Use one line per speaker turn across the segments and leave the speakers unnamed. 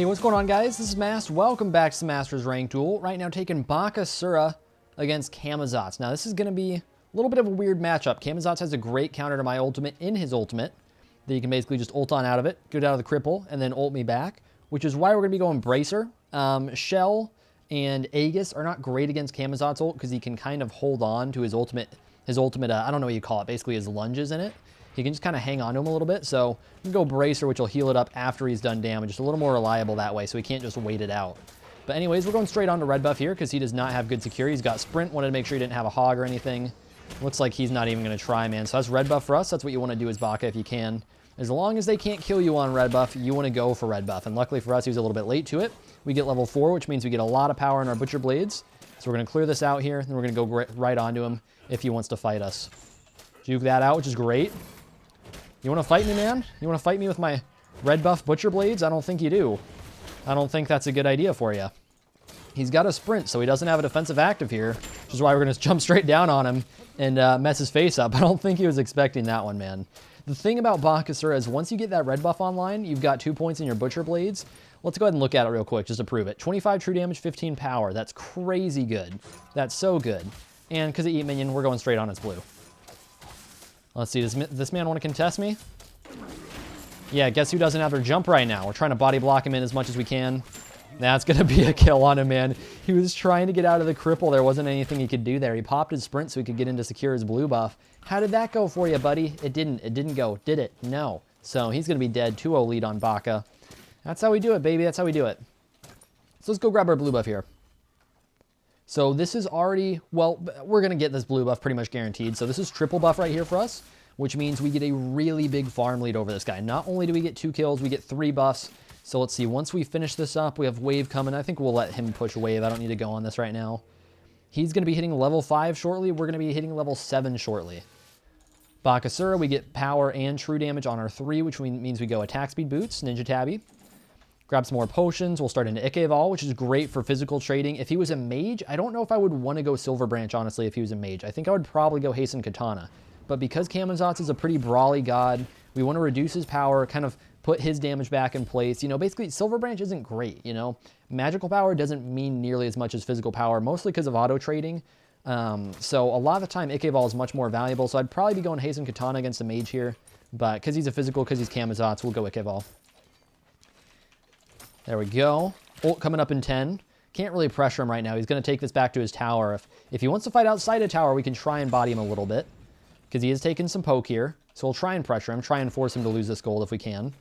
Hey, what's going on, guys? This is Mast. Welcome back to Master's Rank Duel. Right now, taking Bakasura against Camazotz. Now, this is going to be a little bit of a weird matchup. Camazotz has a great counter to my ultimate in his ultimate that you can basically just ult on out of it, get out of the cripple, and then ult me back, which is why we're going to be going Bracer. Shell and Aegis are not great against Camazotz ult because he can kind of hold on to his ultimate, I don't know what you call it, basically his lunges in it. He can just kind of hang on to him a little bit. So we can go Bracer, which will heal it up after he's done damage. Just a little more reliable that way, so he can't just wait it out. But anyways, we're going straight on to red buff here because he does not have good security. He's got sprint. Wanted to make sure he didn't have a hog or anything. Looks like he's not even going to try, man. So that's red buff for us. That's what you want to do as Baka if you can. As long as they can't kill you on red buff, you want to go for red buff. And luckily for us, he was a little bit late to it. We get level 4, which means we get a lot of power in our Butcher Blades. So we're going to clear this out here. Then we're going to go right onto him if he wants to fight us. Juke that out, which is great. You want to fight me, man? You want to fight me with my red buff Butcher Blades? I don't think you do. I don't think that's a good idea for you. He's got a sprint, so he doesn't have a defensive active here, which is why we're going to jump straight down on him and mess his face up. I don't think he was expecting that one, man. The thing about Bakasura is once you get that red buff online, you've got 2 points in your Butcher Blades. Let's go ahead and look at it real quick just to prove it. 25 true damage, 15 power. That's crazy good. That's so good. And because of Eat Minion, we're going straight on its blue. Let's see, does this man want to contest me? Yeah, guess who doesn't have their jump right now? We're trying to body block him in as much as we can. That's going to be a kill on him, man. He was trying to get out of the cripple. There wasn't anything he could do there. He popped his sprint so he could get in to secure his blue buff. How did that go for you, buddy? It didn't. It didn't go. Did it? No. So he's going to be dead. 2-0 lead on Baka. That's how we do it, baby. That's how we do it. So let's go grab our blue buff here. So this is already, well, we're going to get this blue buff pretty much guaranteed. So this is triple buff right here for us, which means we get a really big farm lead over this guy. Not only do we get 2 kills, we get 3 buffs. So let's see, once we finish this up, we have Wave coming. I think we'll let him push Wave. I don't need to go on this right now. He's going to be hitting level 5 shortly. We're going to be hitting level 7 shortly. Bakasura, we get power and true damage on our 3, which means we go attack speed boots, Ninja Tabby. Grab some more potions. We'll start into Ikevol, which is great for physical trading. If he was a mage, I don't know if I would want to go Silver Branch, honestly, if he was a mage. I think I would probably go Hasten Katana. But because Camazotz is a pretty brawly god, we want to reduce his power, kind of put his damage back in place. You know, basically, Silver Branch isn't great, you know. Magical power doesn't mean nearly as much as physical power, mostly because of auto trading. So a lot of the time, Ikevol is much more valuable. So I'd probably be going Hasten Katana against a mage here. But because he's a physical, because he's Camazotz, we'll go Ikevol. There we go. Ult coming up in 10. Can't really pressure him right now. He's going to take this back to his tower. If he wants to fight outside a tower, we can try and body him a little bit. Because he is taking some poke here. So we'll try and pressure him. Try and force him to lose this gold if we can.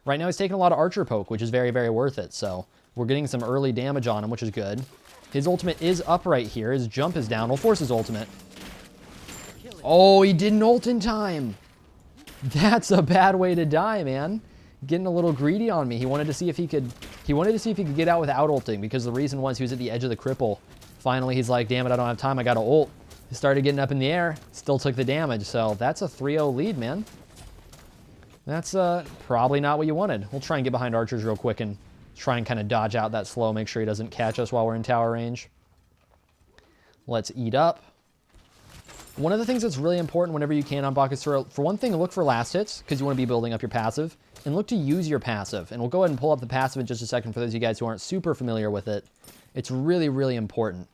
Right now he's taking a lot of archer poke, which is very, very worth it. So we're getting some early damage on him, which is good. His ultimate is up right here. His jump is down. We'll force his ultimate. Oh, he didn't ult in time. That's a bad way to die, man. Getting a little greedy on me. He wanted to see if he could get out without ulting, because the reason was he was at the edge of the cripple. Finally, he's like, damn it, I don't have time. I got to ult. He started getting up in the air, still took the damage. So that's a 3-0 lead, man. That's probably not what you wanted. We'll try and get behind archers real quick and try and kind of dodge out that slow, make sure he doesn't catch us while we're in tower range. Let's eat up. One of the things that's really important whenever you can on Bakasura, for one thing, look for last hits, because you want to be building up your passive, and look to use your passive. And we'll go ahead and pull up the passive in just a second for those of you guys who aren't super familiar with it. It's really, really important.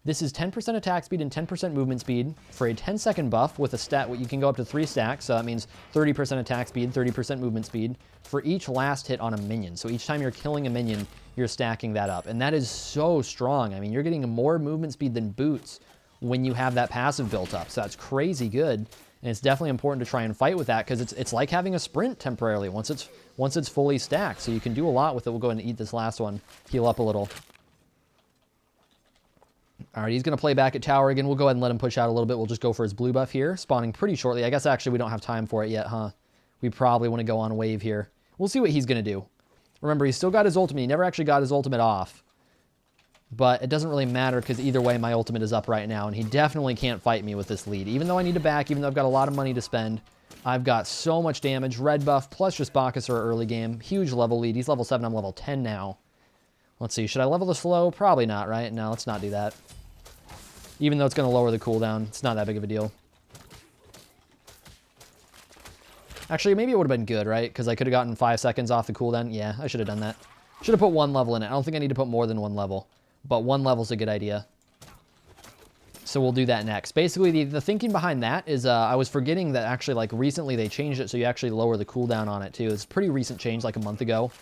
This is 10% attack speed and 10% movement speed for a 10-second buff with a stat. You can go up to 3 stacks, so that means 30% attack speed, 30% movement speed for each last hit on a minion. So each time you're killing a minion, you're stacking that up. And that is so strong. I mean, you're getting more movement speed than boots when you have that passive built up. So that's crazy good. And it's definitely important to try and fight with that, because it's like having a sprint temporarily once it's fully stacked. So you can do a lot with it. We'll go ahead and eat this last one, heal up a little. All right, he's going to play back at tower again. We'll go ahead and let him push out a little bit. We'll just go for his blue buff here, spawning pretty shortly. I guess actually we don't have time for it yet, huh? We probably want to go on wave here. We'll see what he's going to do. Remember, he's still got his ultimate. He never actually got his ultimate off. But it doesn't really matter, because either way, my ultimate is up right now, and he definitely can't fight me with this lead. Even though I need to back, even though I've got a lot of money to spend, I've got so much damage. Red buff plus just Bakasura early game. Huge level lead. He's level 7. I'm level 10 now. Let's see. Should I level the slow? Probably not, right? No, let's not do that. Even though it's going to lower the cooldown, it's not that big of a deal. Actually, maybe it would have been good, right? Because I could have gotten 5 seconds off the cooldown. Yeah, I should have done that. Should have put 1 level in it. I don't think I need to put more than 1 level, but 1 level's a good idea. So we'll do that next. Basically, the thinking behind that is I was forgetting that actually, like, recently they changed it so you actually lower the cooldown on it, too. It's a pretty recent change, like a month ago.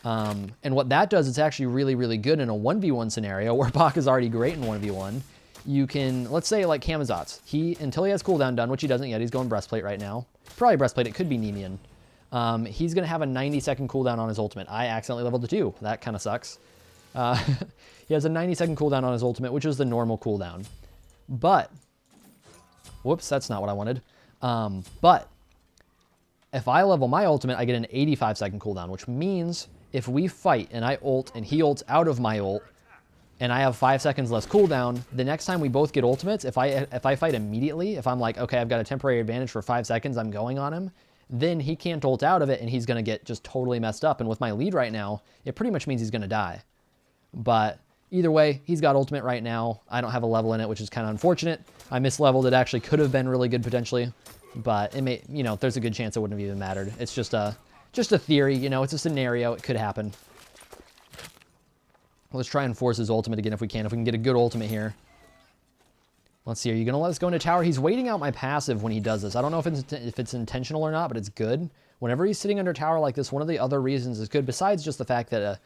And what that does, it's actually really, really good in a 1v1 scenario where Baka's already great in 1v1. You can, let's say, like Camazotz. Until he has cooldown done, which he doesn't yet, he's going breastplate right now. Probably breastplate, it could be Nemean. He's going to have a 90-second cooldown on his ultimate. I accidentally leveled to 2. That kind of sucks. He has a 90-second cooldown on his ultimate, which is the normal cooldown. But, whoops, that's not what I wanted. But, if I level my ultimate, I get an 85-second cooldown, which means if we fight and I ult and he ults out of my ult, and I have 5 seconds less cooldown, the next time we both get ultimates, if I fight immediately, if I'm like, okay, I've got a temporary advantage for 5 seconds, I'm going on him, then he can't ult out of it and he's going to get just totally messed up. And with my lead right now, it pretty much means he's going to die. But either way, he's got ultimate right now. I don't have a level in it, which is kind of unfortunate. I misleveled. It actually could have been really good potentially, but it may, you know, there's a good chance it wouldn't have even mattered. It's just a theory, you know, it's a scenario. It could happen. Let's try and force his ultimate again if we can. If we can get a good ultimate here. Let's see. Are you going to let us go into tower? He's waiting out my passive when he does this. I don't know if it's intentional or not, but it's good. Whenever he's sitting under tower like this, one of the other reasons is good, besides just the fact that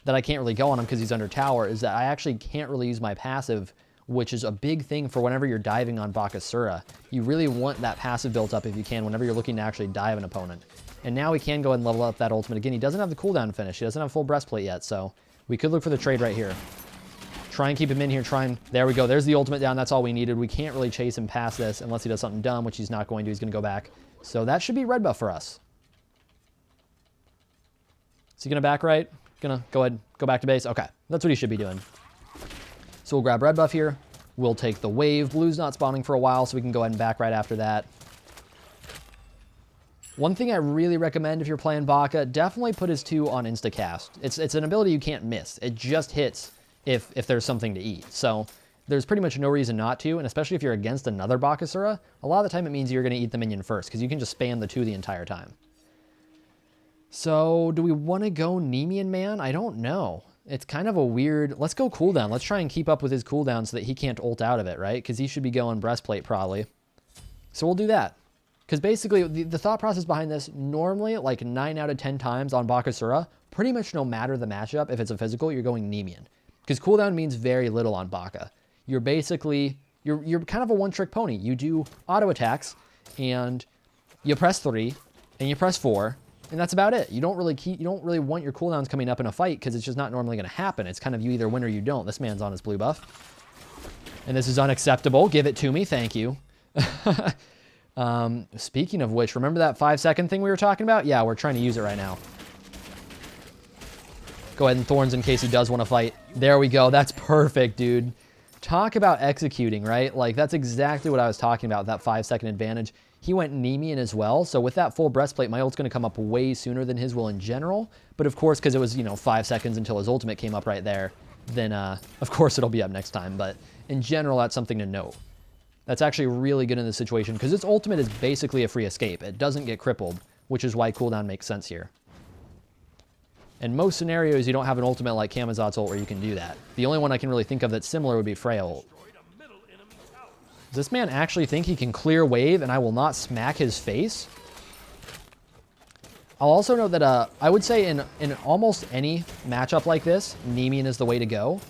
I can't really go on him because he's under tower, is that I actually can't really use my passive, which is a big thing for whenever you're diving on Bakasura. You really want that passive built up if you can, whenever you're looking to actually dive an opponent. And now we can go ahead and level up that ultimate again. He doesn't have the cooldown finish. He doesn't have full breastplate yet, so we could look for the trade right here. Try and keep him in here. There we go. There's the ultimate down. That's all we needed. We can't really chase him past this unless he does something dumb, which he's not going to. He's going to go back. So that should be red buff for us. Is he going to back right? Going to go ahead, go back to base? Okay. That's what he should be doing. So we'll grab red buff here. We'll take the wave. Blue's not spawning for a while, so we can go ahead and back right after that. One thing I really recommend if you're playing Baka, definitely put his 2 on instacast. It's an ability you can't miss. It just hits if there's something to eat. So there's pretty much no reason not to, and especially if you're against another Bakasura, a lot of the time it means you're going to eat the minion first, because you can just spam the 2 the entire time. So do we want to go Nemean Man? I don't know. It's kind of a weird... Let's go cooldown. Let's try and keep up with his cooldown so that he can't ult out of it, right? Because he should be going breastplate probably. So we'll do that. Because basically, the thought process behind this, normally, like 9 out of 10 times on Bakasura, pretty much no matter the matchup, if it's a physical, you're going Nemean. Because cooldown means very little on Baka. You're basically, you're kind of a one-trick pony. You do auto attacks, and you press 3, and you press 4, and that's about it. You don't really want your cooldowns coming up in a fight, because it's just not normally going to happen. It's kind of you either win or you don't. This man's on his blue buff. And this is unacceptable. Give it to me. Thank you. Speaking of which, remember that 5-second thing we were talking about? Yeah, we're trying to use it right now. Go ahead and Thorns in case he does want to fight. There we go. That's perfect, dude. Talk about executing, right? Like, that's exactly what I was talking about, that 5-second advantage. He went Nemean as well, so with that full breastplate, my ult's going to come up way sooner than his will in general. But of course, because it was, 5 seconds until his ultimate came up right there, then of course it'll be up next time. But in general, that's something to note. That's actually really good in this situation, because its ultimate is basically a free escape. It doesn't get crippled, which is why cooldown makes sense here. In most scenarios, you don't have an ultimate like Camazotz ult where you can do that. The only one I can really think of that's similar would be Freya ult. Does this man actually think he can clear wave and I will not smack his face? I'll also note that I would say in almost any matchup like this, Nemean is the way to go.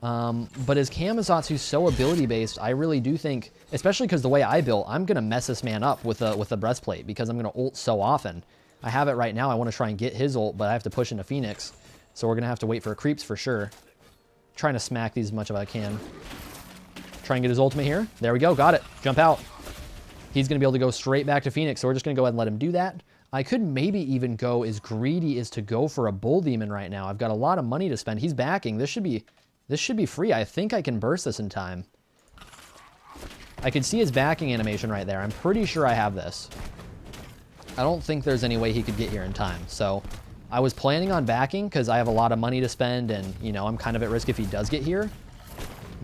But as Camazotz, who's so ability-based, I really do think, especially because the way I built, I'm going to mess this man up with a breastplate because I'm going to ult so often. I have it right now. I want to try and get his ult, but I have to push into Phoenix. So we're going to have to wait for creeps for sure. Trying to smack these as much as I can. Try and get his ultimate here. There we go. Got it. Jump out. He's going to be able to go straight back to Phoenix, so we're just going to go ahead and let him do that. I could maybe even go as greedy as to go for a Bull Demon right now. I've got a lot of money to spend. He's backing. This should be free. I think I can burst this in time. I can see his backing animation right there. I'm pretty sure I have this. I don't think there's any way he could get here in time. So I was planning on backing because I have a lot of money to spend and, I'm kind of at risk if he does get here.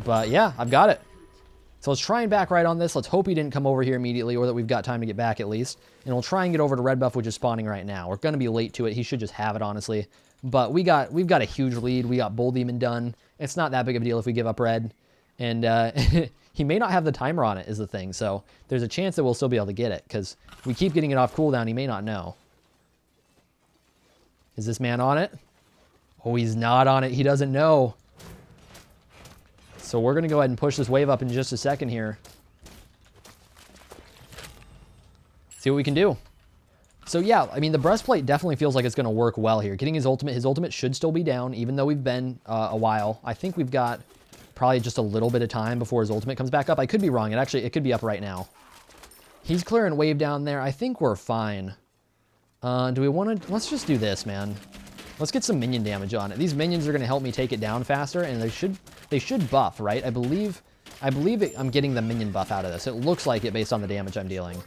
But yeah, I've got it. So let's try and back right on this. Let's hope he didn't come over here immediately or that we've got time to get back at least. And we'll try and get over to red buff, which is spawning right now. We're going to be late to it. He should just have it, honestly. But we've got a huge lead. We got Bull Demon done. It's not that big of a deal if we give up red. And he may not have the timer on it is the thing. So there's a chance that we'll still be able to get it because we keep getting it off cooldown. He may not know. Is this man on it? Oh, he's not on it. He doesn't know. So we're going to go ahead and push this wave up in just a second here. See what we can do. So yeah, I mean, the breastplate definitely feels like it's going to work well here. Getting his ultimate should still be down, even though we've been a while. I think we've got probably just a little bit of time before his ultimate comes back up. I could be wrong. It could be up right now. He's clearing wave down there. I think we're fine. Do we want to... Let's just do this, man. Let's get some minion damage on it. These minions are going to help me take it down faster, and they should buff, right? I believe I'm getting the minion buff out of this. It looks like it based on the damage I'm dealing.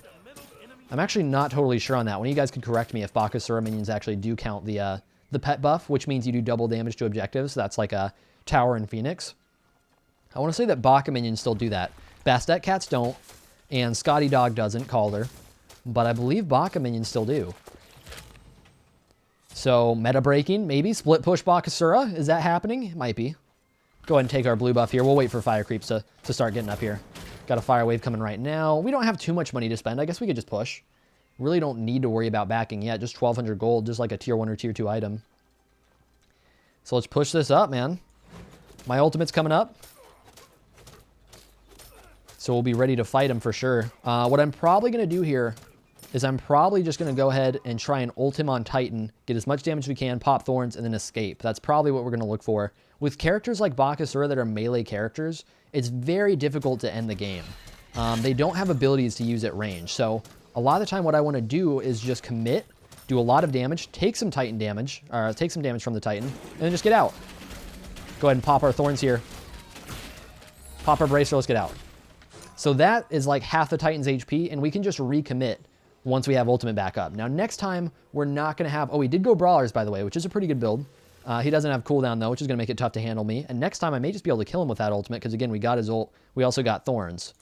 I'm actually not totally sure on that. One of you guys could correct me if Bakasura minions actually do count the pet buff, which means you do double damage to objectives. So that's like a Tower and Phoenix. I want to say that Baka minions still do that. Bastet Cats don't, and Scotty Dog doesn't, Calder. But I believe Baka minions still do. So, meta breaking, maybe. Split push Bakasura. Is that happening? It might be. Go ahead and take our blue buff here. We'll wait for fire creeps to start getting up here. Got a fire wave coming right now. We don't have too much money to spend. I guess we could just push. Really don't need to worry about backing yet. Just 1,200 gold, just like a tier 1 or tier 2 item. So let's push this up, man. My ultimate's coming up. So we'll be ready to fight him for sure. What I'm probably going to do here is I'm probably just going to go ahead and try and ult him on Titan, get as much damage as we can, pop thorns, and then escape. That's probably what we're going to look for. With characters like Bakasura that are melee characters, it's very difficult to end the game. They don't have abilities to use at range. So a lot of the time what I want to do is just commit, do a lot of damage, take some Titan damage, or take some damage from the Titan, and then just get out. Go ahead and pop our thorns here. Pop our bracer, let's get out. So that is like half the Titan's HP, and we can just recommit once we have ultimate back up. Now, next time, we're not going to have... Oh, he did go Brawlers, by the way, which is a pretty good build. He doesn't have cooldown, though, which is going to make it tough to handle me. And next time, I may just be able to kill him with that ultimate, because, again, we got his ult. We also got Thorns.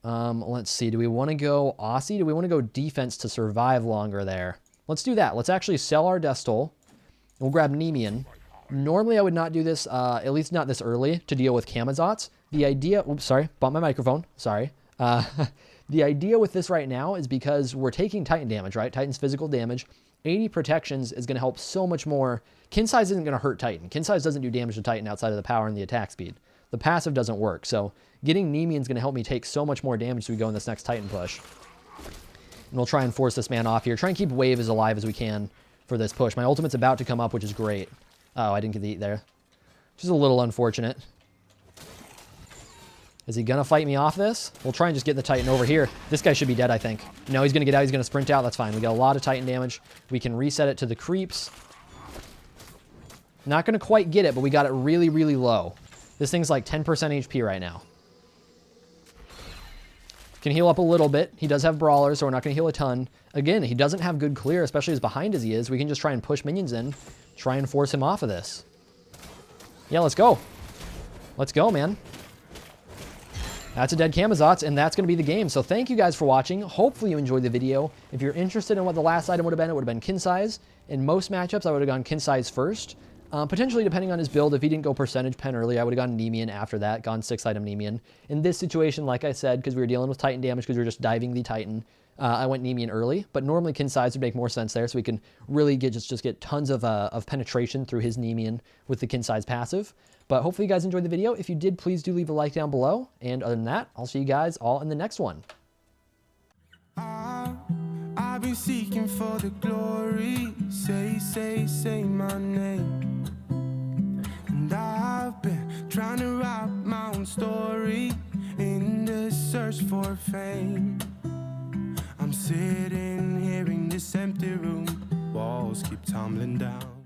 Let's see. Do we want to go Aussie? Do we want to go defense to survive longer there? Let's do that. Let's actually sell our Death Toll. We'll grab Nemean. Normally, I would not do this, at least not this early, to deal with Camazotz. The idea... Oops, sorry. Bumped my microphone. Sorry. The idea with this right now is because we're taking Titan damage, right? Titan's physical damage. 80 protections is going to help so much more. Kin size isn't going to hurt Titan. Kin size doesn't do damage to Titan outside of the power and the attack speed. The passive doesn't work. So getting Nemean is going to help me take so much more damage as we go in this next Titan push. And we'll try and force this man off here. Try and keep wave as alive as we can for this push. My ultimate's about to come up, which is great. Oh, I didn't get the eat there. Which is a little unfortunate. Is he going to fight me off this? We'll try and just get the Titan over here. This guy should be dead, I think. No, he's going to get out. He's going to sprint out. That's fine. We got a lot of Titan damage. We can reset it to the creeps. Not going to quite get it, but we got it really, really low. This thing's like 10% HP right now. Can heal up a little bit. He does have Brawlers, so we're not going to heal a ton. Again, he doesn't have good clear, especially as behind as he is. We can just try and push minions in, try and force him off of this. Yeah, let's go. Let's go, man. That's a dead Camazotz, and that's going to be the game. So thank you guys for watching. Hopefully you enjoyed the video. If you're interested in what the last item would have been, it would have been Kin size. In most matchups, I would have gone Kin size first. Potentially, depending on his build, if he didn't go percentage pen early, I would have gone Nemean after that, gone 6-item Nemean. In this situation, like I said, because we were dealing with Titan damage, because we were just diving the Titan, I went Nemean early. But normally, Kin size would make more sense there, so we can really just get tons of penetration through his Nemean with the Kin size passive. But hopefully you guys enjoyed the video. If you did, please do leave a like down below. And other than that, I'll see you guys all in the next one.
I've been seeking for the glory. Say my name. And I've been trying to write my own story in the search for fame. I'm sitting here in this empty room. Walls keep tumbling down.